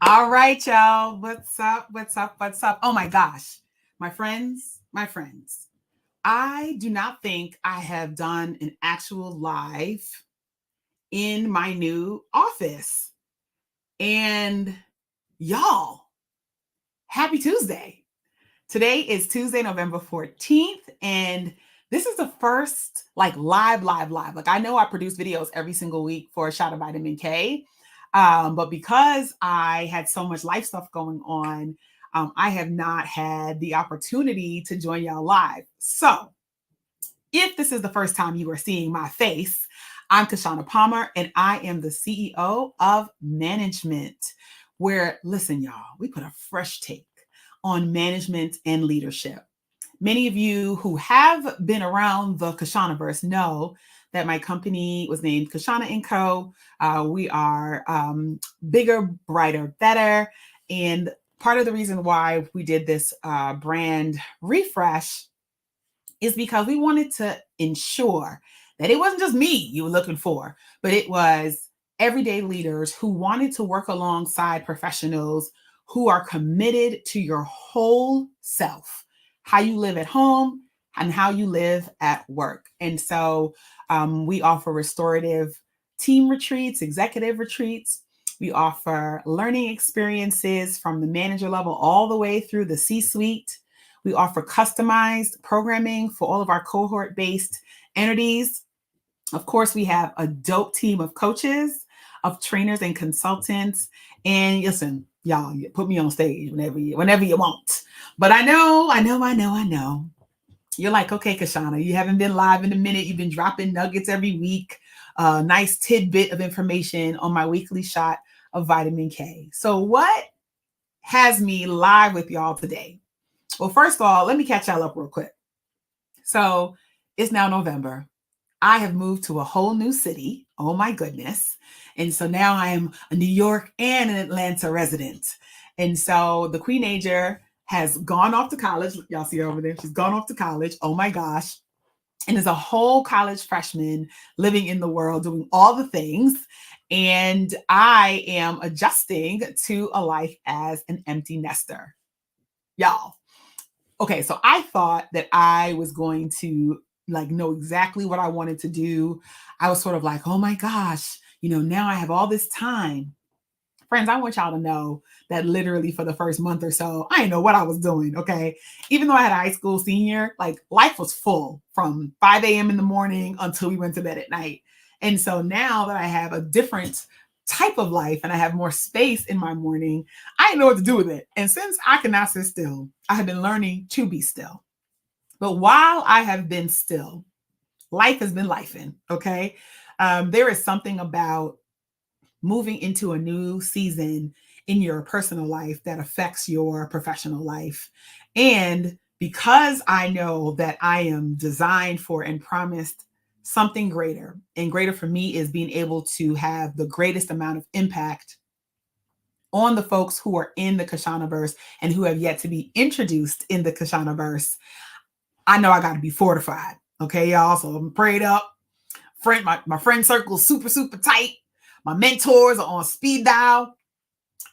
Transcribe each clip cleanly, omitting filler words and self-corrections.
All right, y'all. What's up? What's up? What's up? Oh my gosh. My friends, my friends. I do not think I have done an actual live in my new office. And y'all, happy Tuesday. Today is Tuesday, November 14th. And this is the first live. Like I know I produce videos every single week for a shot of vitamin K. But because I had so much life stuff going on, I have not had the opportunity to join y'all live. So if this is the first time you are seeing my face, I'm Kishshana Palmer, and I am the CEO of ManageMint, where, listen, y'all, we put a fresh take on management and leadership. Many of you who have been around the Kishshanaverse know that my company was named Kishshana & Co. We are bigger, brighter, better. And part of the reason why we did this brand refresh is because we wanted to ensure that it wasn't just me you were looking for, but it was everyday leaders who wanted to work alongside professionals who are committed to your whole self, how you live at home and how you live at work. And so we offer restorative team retreats, executive retreats. We offer learning experiences from the manager level all the way through the C-suite. We offer customized programming for all of our cohort-based entities. Of course, we have a dope team of coaches, of trainers and consultants. And listen, y'all, you put me on stage whenever you want. But I know. You're like, okay, Kishshana, you haven't been live in a minute. You've been dropping nuggets every week. Nice tidbit of information on my weekly shot of vitamin K. So what has me live with y'all today? Well, first of all, let me catch y'all up real quick. So it's now November. I have moved to a whole new city. Oh my goodness. And so now I am a New York and an Atlanta resident. And so the Queenager has gone off to college. Y'all see her over there. She's gone off to college. Oh my gosh. And is a whole college freshman living in the world, doing all the things. And I am adjusting to a life as an empty nester. Y'all. Okay, so I thought that I was going to know exactly what I wanted to do. I was sort of like, oh my gosh, now I have all this time. Friends, I want y'all to know that literally for the first month or so, I didn't know what I was doing, okay? Even though I had a high school senior, life was full from 5 a.m. in the morning until we went to bed at night. And so now that I have a different type of life and I have more space in my morning, I didn't know what to do with it. And since I cannot sit still, I have been learning to be still. But while I have been still, life has been lifing, okay? There is something about moving into a new season in your personal life that affects your professional life. And because I know that I am designed for and promised something greater, and greater for me is being able to have the greatest amount of impact on the folks who are in the Kishshanaverse and who have yet to be introduced in the Kishshanaverse, I know I got to be fortified. Okay, y'all. So I'm prayed up. My friend circle is super, super tight. My mentors are on speed dial.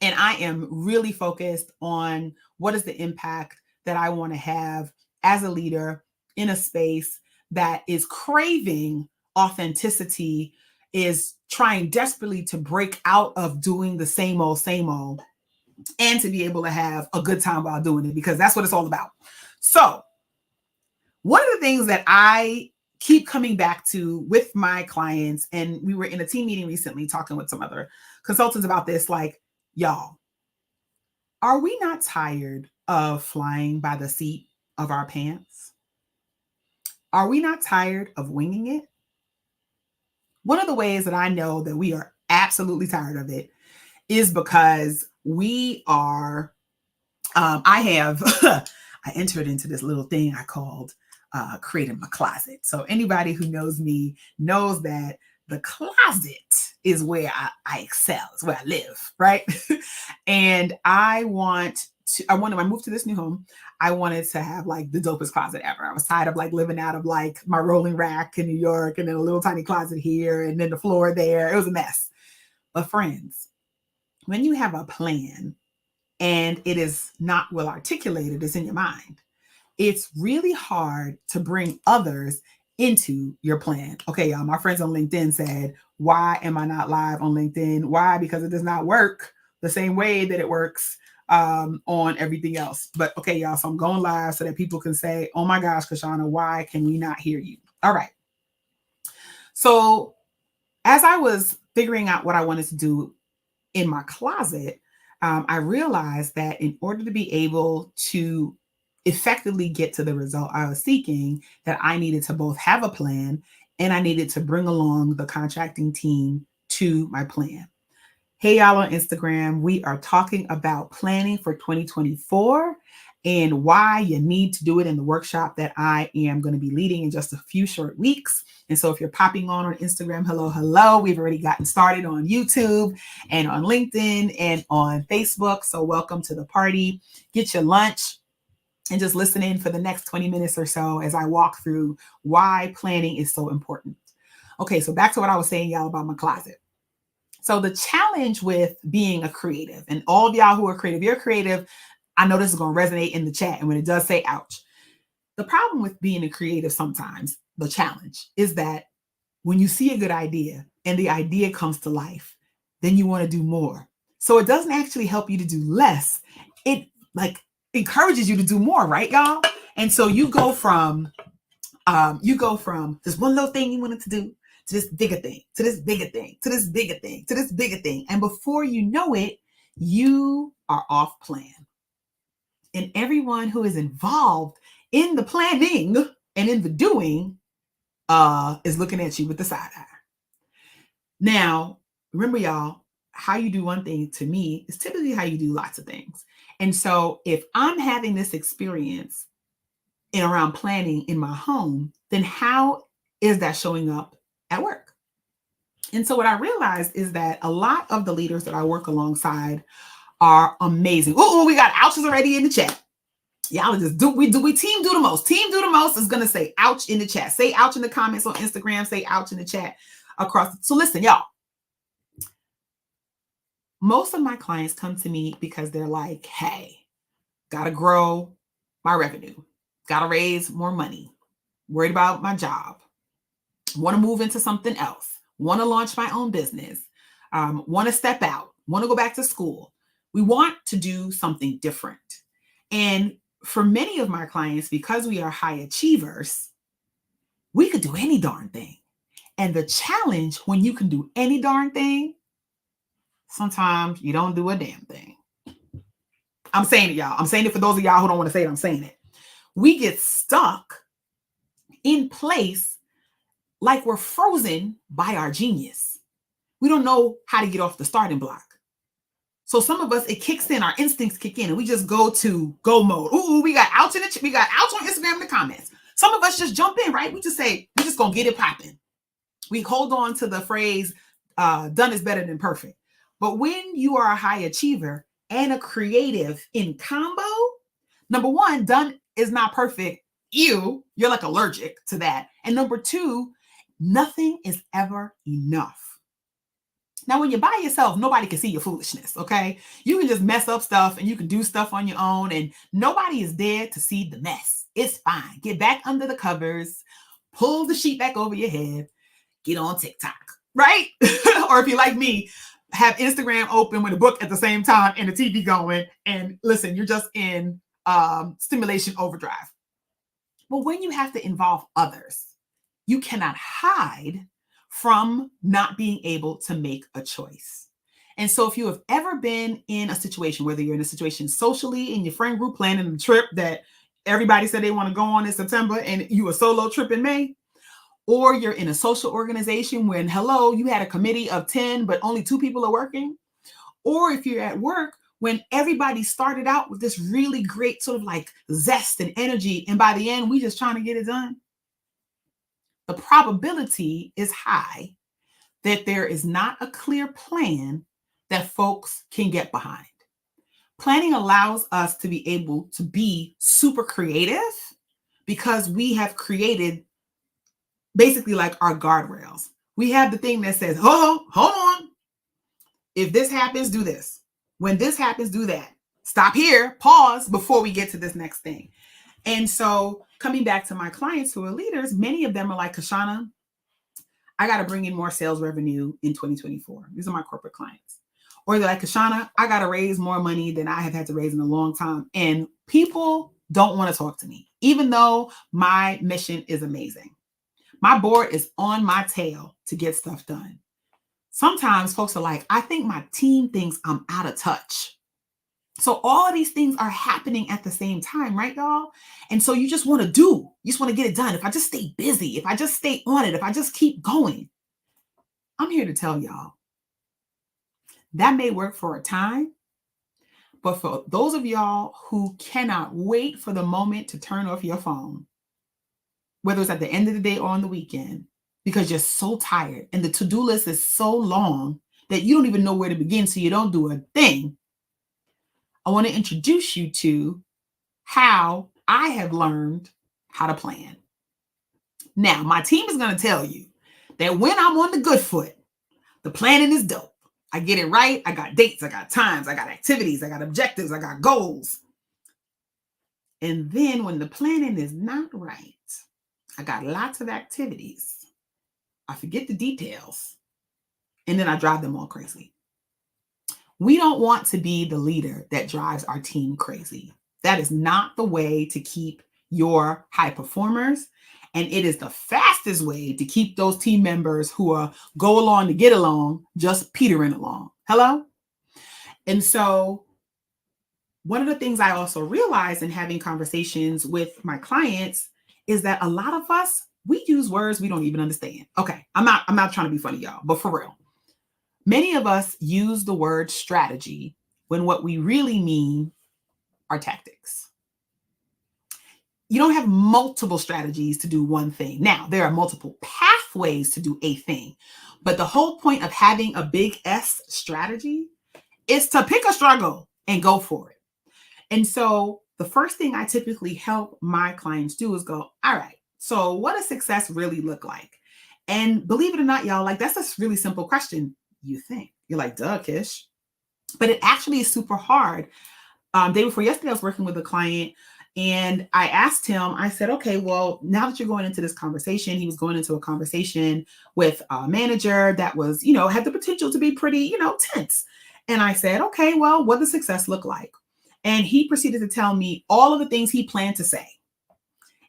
And I am really focused on what is the impact that I want to have as a leader in a space that is craving authenticity, is trying desperately to break out of doing the same old, and to be able to have a good time while doing it, because that's what it's all about. So one of the things that I keep coming back to with my clients, and we were in a team meeting recently talking with some other consultants about this, y'all, are we not tired of flying by the seat of our pants? Are we not tired of winging it? One of the ways that I know that we are absolutely tired of it is because we are, I entered into this little thing I called creating my closet. So anybody who knows me knows that the closet is where I excel. It's where I live, right? And I want when I moved to this new home, I wanted to have like the dopest closet ever. I was tired of like living out of like my rolling rack in New York and then a little tiny closet here and then the floor there. It was a mess. But friends, when you have a plan and it is not well articulated, it's in your mind, it's really hard to bring others into your plan. Okay, y'all, my friends on LinkedIn said, why am I not live on LinkedIn? Why? Because it does not work the same way that it works on everything else. But okay, y'all, so I'm going live so that people can say, oh my gosh, Kishshana, why can we not hear you? All right. So as I was figuring out what I wanted to do in my closet, I realized that in order to be able to effectively get to the result I was seeking, that I needed to both have a plan and I needed to bring along the contracting team to my plan. Hey, y'all on Instagram, we are talking about planning for 2024 and why you need to do it in the workshop that I am going to be leading in just a few short weeks. And so if you're popping on Instagram, hello, we've already gotten started on YouTube and on LinkedIn and on Facebook. So welcome to the party. Get your lunch and just listen in for the next 20 minutes or so as I walk through why planning is so important. Okay, so back to what I was saying, y'all, about my closet. So the challenge with being a creative, and all of y'all who are creative, you're creative, I know this is going to resonate in the chat. And when it does say ouch, the problem with being a creative sometimes, the challenge is that when you see a good idea and the idea comes to life, then you want to do more. So it doesn't actually help you to do less. It like encourages you to do more, right, y'all? And so you go from this one little thing you wanted to do to this bigger thing, to this bigger thing, to this bigger thing, to this bigger thing. And before you know it, you are off plan. And everyone who is involved in the planning and in the doing is looking at you with the side eye. Now, remember, y'all, how you do one thing to me is typically how you do lots of things. And so if I'm having this experience in around planning in my home, then how is that showing up at work? And so what I realized is that a lot of the leaders that I work alongside are amazing. Oh, we got ouches already in the chat. Y'all just we team do the most. Team do the most is going to say ouch in the chat. Say ouch in the comments on Instagram. Say ouch in the chat across. So listen, y'all. Most of my clients come to me because they're like, hey, got to grow my revenue. Got to raise more money. Worried about my job. Want to move into something else. Want to launch my own business. Want to step out. Want to go back to school. We want to do something different. And for many of my clients, because we are high achievers, we could do any darn thing. And the challenge when you can do any darn thing, sometimes you don't do a damn thing. I'm saying it, y'all. I'm saying it for those of y'all who don't want to say it. I'm saying it. We get stuck in place like we're frozen by our genius. We don't know how to get off the starting block. So some of us, it kicks in, our instincts kick in, and we just go to go mode. Ooh, we got ouch on Instagram in the comments. Some of us just jump in, right? We just say, we're just gonna get it popping. We hold on to the phrase, done is better than perfect. But when you are a high achiever and a creative in combo, number one, done is not perfect. You're like allergic to that. And number two, nothing is ever enough. Now, when you're by yourself, nobody can see your foolishness, okay? You can just mess up stuff and you can do stuff on your own and nobody is there to see the mess. It's fine. Get back under the covers, pull the sheet back over your head, get on TikTok, right? Or if you're like me, have Instagram open with a book at the same time and the TV going and listen, you're just in stimulation overdrive. But when you have to involve others, you cannot hide from not being able to make a choice. And so if you have ever been in a situation, whether you're in a situation socially in your friend group planning a trip that everybody said they want to go on in September and you a solo trip in May, or you're in a social organization when, hello, you had a committee of 10, but only 2 people are working, or if you're at work when everybody started out with this really great sort of like zest and energy, and by the end, we just trying to get it done. The probability is high that there is not a clear plan that folks can get behind. Planning allows us to be able to be super creative because we have created basically like our guardrails. We have the thing that says, hold on. If this happens, do this. When this happens, do that. Stop here, pause before we get to this next thing. And so coming back to my clients who are leaders, many of them are like, Kishshana, I got to bring in more sales revenue in 2024. These are my corporate clients. Or they're like, Kishshana, I got to raise more money than I have had to raise in a long time. And people don't want to talk to me, even though my mission is amazing. My board is on my tail to get stuff done. Sometimes folks are like, I think my team thinks I'm out of touch. So all of these things are happening at the same time, right, y'all? And so you just want to get it done. If I just stay busy, if I just stay on it, if I just keep going, I'm here to tell y'all that may work for a time, but for those of y'all who cannot wait for the moment to turn off your phone, whether it's at the end of the day or on the weekend, because you're so tired and the to-do list is so long that you don't even know where to begin, so you don't do a thing, I want to introduce you to how I have learned how to plan. Now, my team is going to tell you that when I'm on the good foot, the planning is dope. I get it right. I got dates, I got times, I got activities, I got objectives, I got goals. And then when the planning is not right, I got lots of activities. I forget the details. And then I drive them all crazy. We don't want to be the leader that drives our team crazy. That is not the way to keep your high performers. And it is the fastest way to keep those team members who are go along to get along, just petering along. Hello? And so one of the things I also realized in having conversations with my clients is that a lot of us, we use words we don't even understand. Okay, I'm not trying to be funny, y'all, but for real. Many of us use the word strategy when what we really mean are tactics. You don't have multiple strategies to do one thing. Now, there are multiple pathways to do a thing, but the whole point of having a big S strategy is to pick a struggle and go for it. And so the first thing I typically help my clients do is go, all right, so what does success really look like? And believe it or not, y'all, like that's a really simple question. You think you're like, duh, Kish, but it actually is super hard. Day before yesterday, I was working with a client and I asked him, I said, okay, well, now that you're going into this conversation, he was going into a conversation with a manager that was, had the potential to be pretty, tense. And I said, okay, well, what does success look like? And he proceeded to tell me all of the things he planned to say.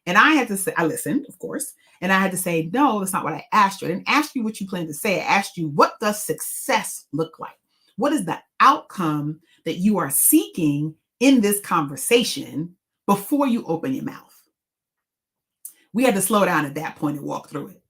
And I had to say, I listened, of course, and I had to say, no, that's not what I asked you. I didn't ask you what you plan to say. I asked you, what does success look like? What is the outcome that you are seeking in this conversation before you open your mouth? We had to slow down at that point and walk through it.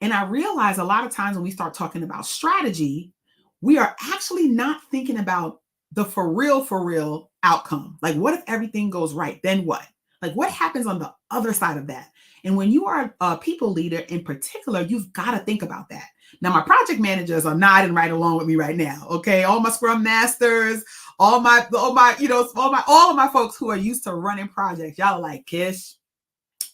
And I realized a lot of times when we start talking about strategy, we are actually not thinking about the for real outcome. Like, what if everything goes right? Then what? Like, what happens on the other side of that? And when you are a people leader in particular, you've got to think about that. Now, my project managers are nodding right along with me right now. Okay. All my scrum masters, all of my folks who are used to running projects. Y'all are like, Kish,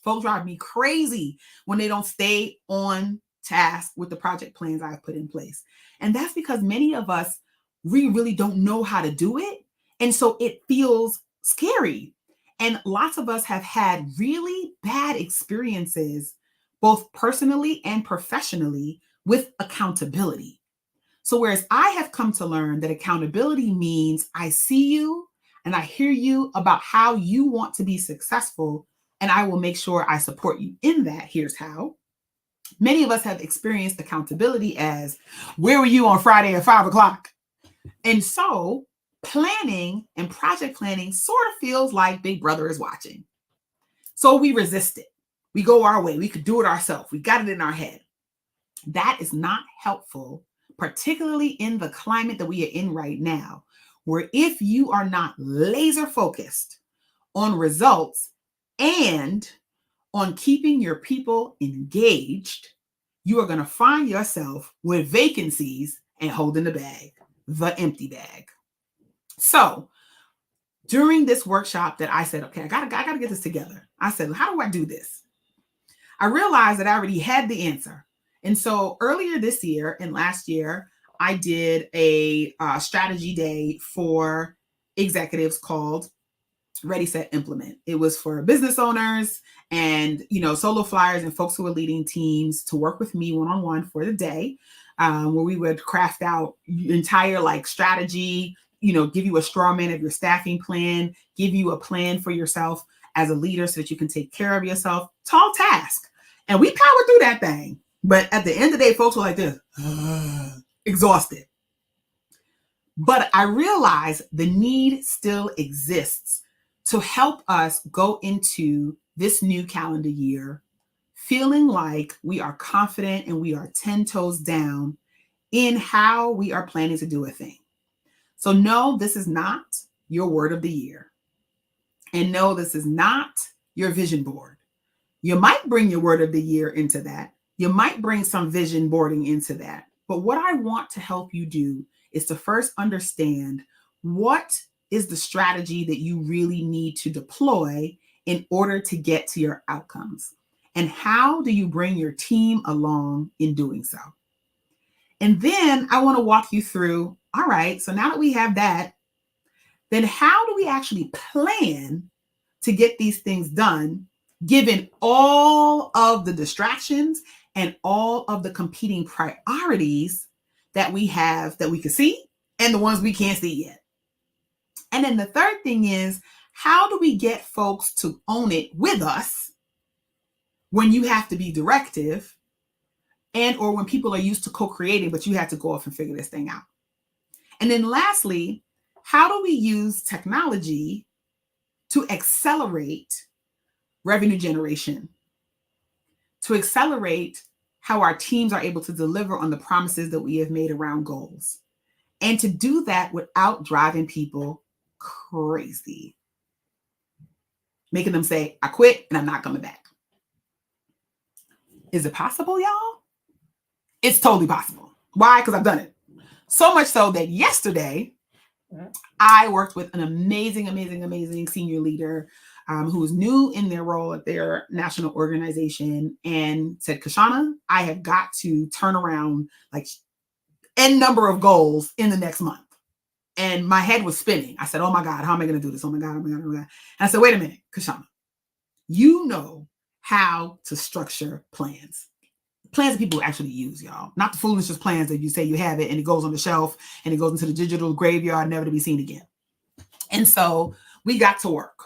folks drive me crazy when they don't stay on task with the project plans I've put in place. And that's because many of us, we really don't know how to do it. And so it feels scary. And lots of us have had really bad experiences, both personally and professionally, with accountability. So whereas I have come to learn that accountability means I see you and I hear you about how you want to be successful, and I will make sure I support you in that. Here's how. Many of us have experienced accountability as, where were you on Friday at 5:00? And so planning and project planning sort of feels like Big Brother is watching. So we resist it. We go our way. We could do it ourselves. We got it in our head. That is not helpful, particularly in the climate that we are in right now, where if you are not laser focused on results and on keeping your people engaged, you are going to find yourself with vacancies and holding the bag, the empty bag. So during this workshop that I said, okay, I gotta get this together. I said, how do I do this? I realized that I already had the answer. And so earlier this year and last year, I did a strategy day for executives called Ready, Set, Implement. It was for business owners and, solo flyers and folks who are leading teams to work with me one-on-one for the day, where we would craft out entire strategy, give you a straw man of your staffing plan, give you a plan for yourself as a leader so that you can take care of yourself. Tall task. And we powered through that thing. But at the end of the day, folks were like this, exhausted. But I realized the need still exists to help us go into this new calendar year feeling like we are confident and we are 10 toes down in how we are planning to do a thing. So no, this is not your word of the year. And no, this is not your vision board. You might bring your word of the year into that. You might bring some vision boarding into that. But what I want to help you do is to first understand what is the strategy that you really need to deploy in order to get to your outcomes. And how do you bring your team along in doing so? And then I want to walk you through, all right, so now that we have that, then how do we actually plan to get these things done, given all of the distractions and all of the competing priorities that we have that we can see and the ones we can't see yet? And then the third thing is, how do we get folks to own it with us when you have to be directive and or when people are used to co-creating, but you have to go off and figure this thing out? And then lastly, how do we use technology to accelerate revenue generation, to accelerate how our teams are able to deliver on the promises that we have made around goals, and to do that without driving people crazy, making them say, I quit and I'm not coming back? Is it possible, y'all? It's totally possible. Why? Because I've done it. So much so that yesterday, I worked with an amazing, amazing, amazing senior leader who was new in their role at their national organization and said, Kishshana, I have got to turn around N number of goals in the next month. And my head was spinning. I said, oh my God, how am I going to do this? Oh my God, oh my God, oh my God. And I said, wait a minute, Kishshana, you know how to structure plans that people actually use, y'all. Not the foolishness plans that you say you have it and it goes on the shelf and it goes into the digital graveyard, never to be seen again. And so we got to work.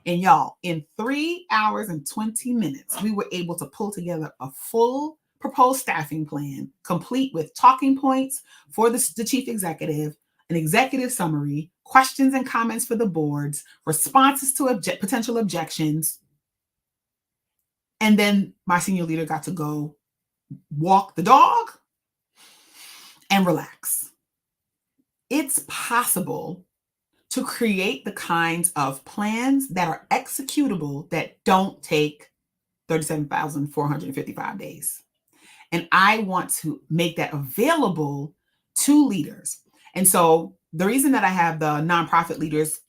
And y'all, in 3 hours and 20 minutes, we were able to pull together a full proposed staffing plan, complete with talking points for the chief executive, an executive summary, questions and comments for the boards, responses to potential objections. And then my senior leader got to go walk the dog and relax. It's possible to create the kinds of plans that are executable that don't take 37,455 days. And I want to make that available to leaders. And so the reason that I have the nonprofit leaders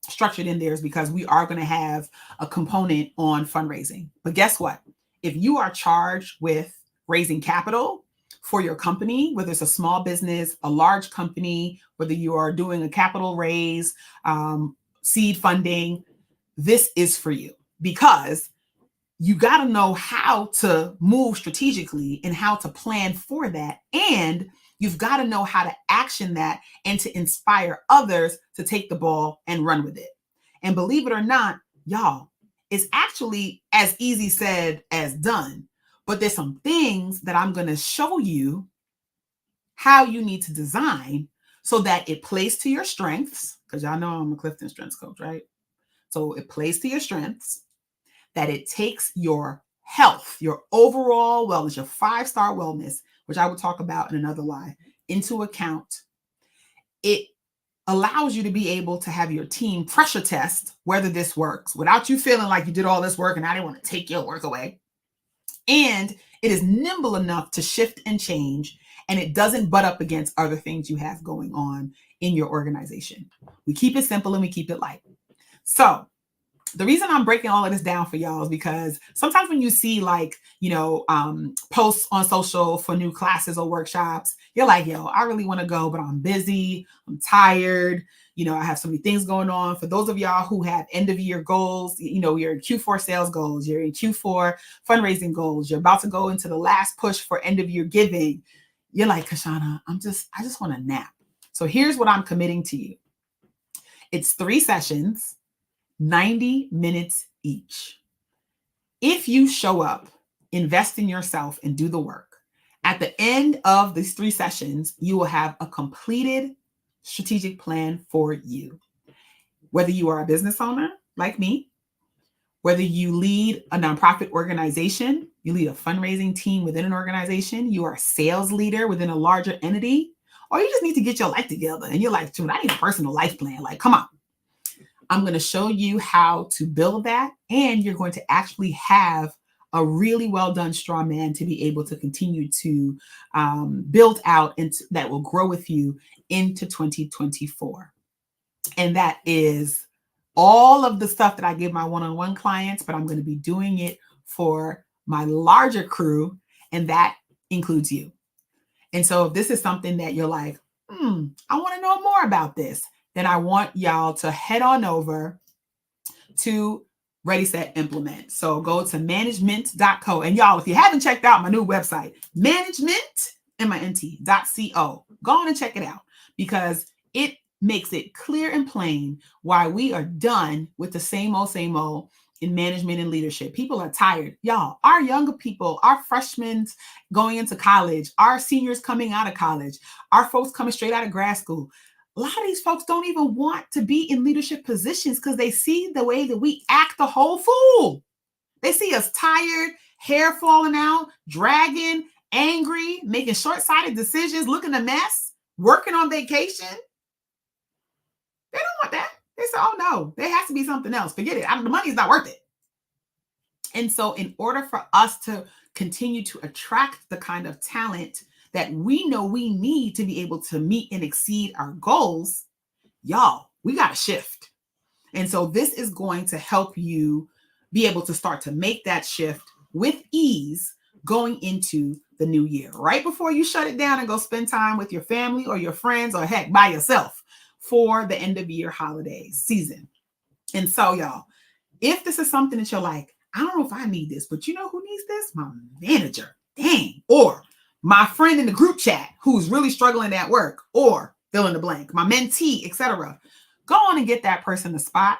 structured in there is because we are going to have a component on fundraising. But guess what? If you are charged with raising capital for your company, whether it's a small business, a large company, whether you are doing a capital raise, seed funding, this is for you, because you got to know how to move strategically and how to plan for that. And you've got to know how to action that and to inspire others to take the ball and run with it. And believe it or not, y'all, it's actually as easy said as done. But there's some things that I'm going to show you how you need to design so that it plays to your strengths, because y'all know I'm a Clifton Strengths coach, right? So it plays to your strengths, that it takes your health, your overall wellness, your 5-star wellness, which I will talk about in another live, into account. It allows you to be able to have your team pressure test whether this works without you feeling like you did all this work and I didn't want to take your work away. And it is nimble enough to shift and change and it doesn't butt up against other things you have going on in your organization. We keep it simple and we keep it light. So the reason I'm breaking all of this down for y'all is because sometimes when you see posts on social for new classes or workshops, you're like, yo, I really want to go, but I'm busy. I'm tired. I have so many things going on. For those of y'all who have end of year goals, you're in Q4 sales goals, you're in Q4 fundraising goals, you're about to go into the last push for end of year giving. You're like, Kishshana, I just want to nap. So here's what I'm committing to you. It's 3 sessions, 90 minutes each. If you show up, invest in yourself, and do the work, at the end of these 3 sessions, you will have a completed strategic plan for you. Whether you are a business owner like me, whether you lead a nonprofit organization, you lead a fundraising team within an organization, you are a sales leader within a larger entity, or you just need to get your life together and you're like, dude, I need a personal life plan. Like, come on. I'm going to show you how to build that, and you're going to actually have a really well done straw man to be able to continue to build out, and that will grow with you into 2024. And that is all of the stuff that I give my one-on-one clients, but I'm going to be doing it for my larger crew, and that includes you. And so if this is something that you're like, I want to know more about this, then I want y'all to head on over to Ready, Set, Implement. So go to ManageMint.co. And y'all, if you haven't checked out my new website, ManageMint.co, go on and check it out, because it makes it clear and plain why we are done with the same old in management and leadership. People are tired. Y'all, our younger people, our freshmen going into college, our seniors coming out of college, our folks coming straight out of grad school. A lot of these folks don't even want to be in leadership positions because they see the way that we act the whole fool. They see us tired, hair falling out, dragging, angry, making short-sighted decisions, looking a mess, working on vacation. They don't want that. They say, oh no, there has to be something else. Forget it. The money's not worth it. And so in order for us to continue to attract the kind of talent that we know we need to be able to meet and exceed our goals, y'all, we got to shift. And so this is going to help you be able to start to make that shift with ease going into the new year, right before you shut it down and go spend time with your family or your friends, or heck, by yourself for the end of year holiday season. And so y'all, if this is something that you're like, I don't know if I need this, but you know who needs this? My manager, dang, or my friend in the group chat who's really struggling at work, or fill in the blank, my mentee, etc. Go on and get that person a spot.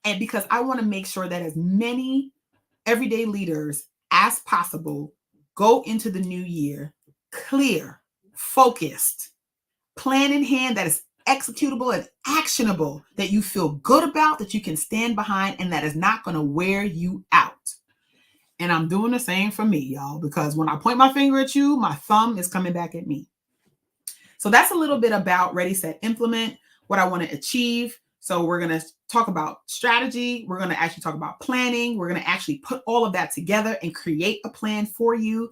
And because I want to make sure that as many everyday leaders as possible go into the new year clear, focused, plan in hand that is executable and actionable, that you feel good about, that you can stand behind, and that is not going to wear you out. And I'm doing the same for me, y'all, because when I point my finger at you, my thumb is coming back at me. So that's a little bit about Ready, Set, Implement, what I want to achieve. So we're going to talk about strategy. We're going to actually talk about planning. We're going to actually put all of that together and create a plan for you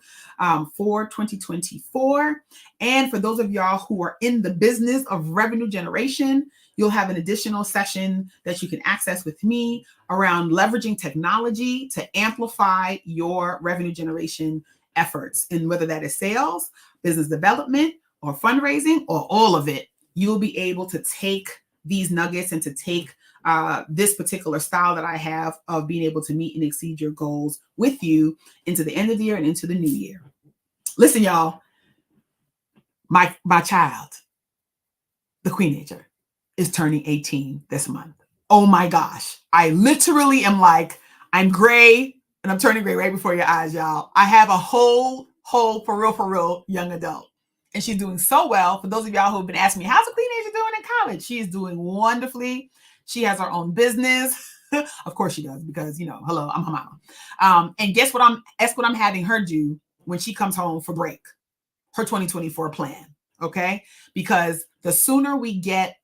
for 2024. And for those of y'all who are in the business of revenue generation, you'll have an additional session that you can access with me around leveraging technology to amplify your revenue generation efforts. And whether that is sales, business development, or fundraising, or all of it, you'll be able to take these nuggets and to take this particular style that I have of being able to meet and exceed your goals with you into the end of the year and into the new year. Listen, y'all, my child, the Queenager, is turning 18 this month. Oh my gosh. I literally am like, I'm gray and I'm turning gray right before your eyes, y'all. I have a whole for real young adult. And she's doing so well. For those of y'all who have been asking me, how's the Queenager doing in college? She is doing wonderfully. She has her own business. Of course she does, because, hello, I'm her mama. And guess what I'm having her do when she comes home for break? Her 2024 plan, okay? Because the sooner we get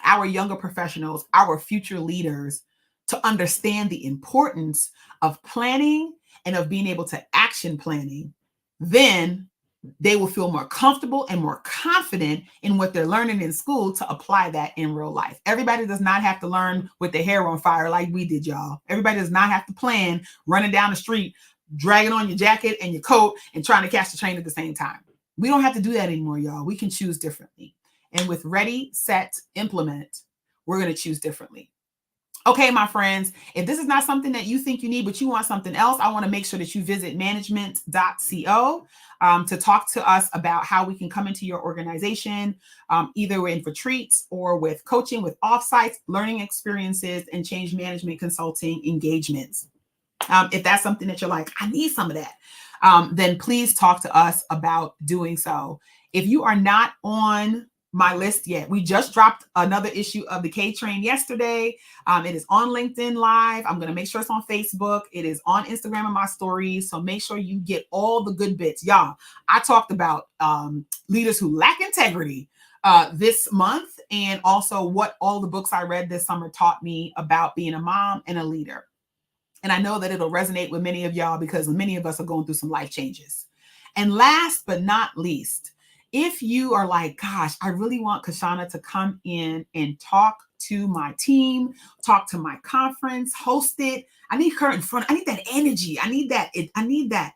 our younger professionals, our future leaders, to understand the importance of planning and of being able to action planning, then they will feel more comfortable and more confident in what they're learning in school to apply that in real life. Everybody does not have to learn with their hair on fire like we did, y'all. Everybody does not have to plan running down the street, dragging on your jacket and your coat and trying to catch the train at the same time. We don't have to do that anymore, y'all. We can choose differently. And with ready, set, implement, we're going to choose differently. Okay, my friends, if this is not something that you think you need, but you want something else, I want to make sure that you visit ManageMint.co to talk to us about how we can come into your organization, either in retreats or with coaching, with offsites, learning experiences, and change management consulting engagements. If that's something that you're like, I need some of that, then please talk to us about doing so. If you are not on my list yet, we just dropped another issue of the K Train yesterday. It is on LinkedIn Live. I'm going to make sure it's on Facebook. It is on Instagram and my stories. So make sure you get all the good bits. Y'all, I talked about leaders who lack integrity this month, and also what all the books I read this summer taught me about being a mom and a leader. And I know that it'll resonate with many of y'all because many of us are going through some life changes. And last but not least, if you are like, gosh, I really want Kishshana to come in and talk to my team, talk to my conference, host it. I need her in front. I need that energy. I need that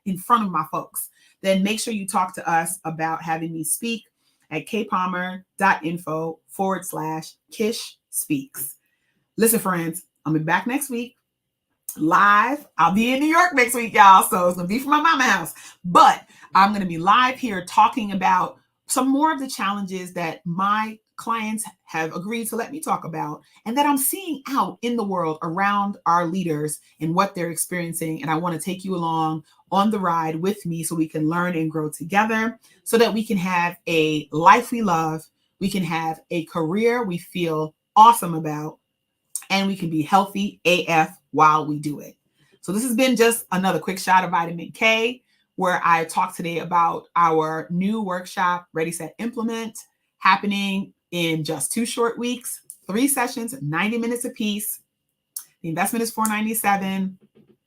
in front of my folks. Then make sure you talk to us about having me speak at kpalmer.info/Kish Speaks. Listen, friends, I'll be back next week. Live. I'll be in New York next week, y'all. So it's going to be from my mama house. But I'm going to be live here talking about some more of the challenges that my clients have agreed to let me talk about and that I'm seeing out in the world around our leaders and what they're experiencing. And I want to take you along on the ride with me so we can learn and grow together so that we can have a life we love. We can have a career we feel awesome about, and we can be healthy AF while we do it. So this has been just another quick shot of vitamin K, where I talked today about our new workshop, Ready, Set, Implement, happening in just 2 short weeks, 3 sessions, 90 minutes apiece. The investment is $497,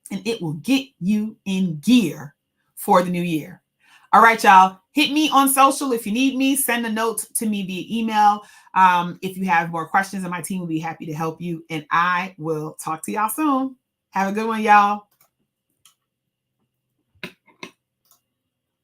and it will get you in gear for the new year. All right, y'all. Hit me on social if you need me. Send a note to me via email. If you have more questions, and my team will be happy to help you. And I will talk to y'all soon. Have a good one, y'all.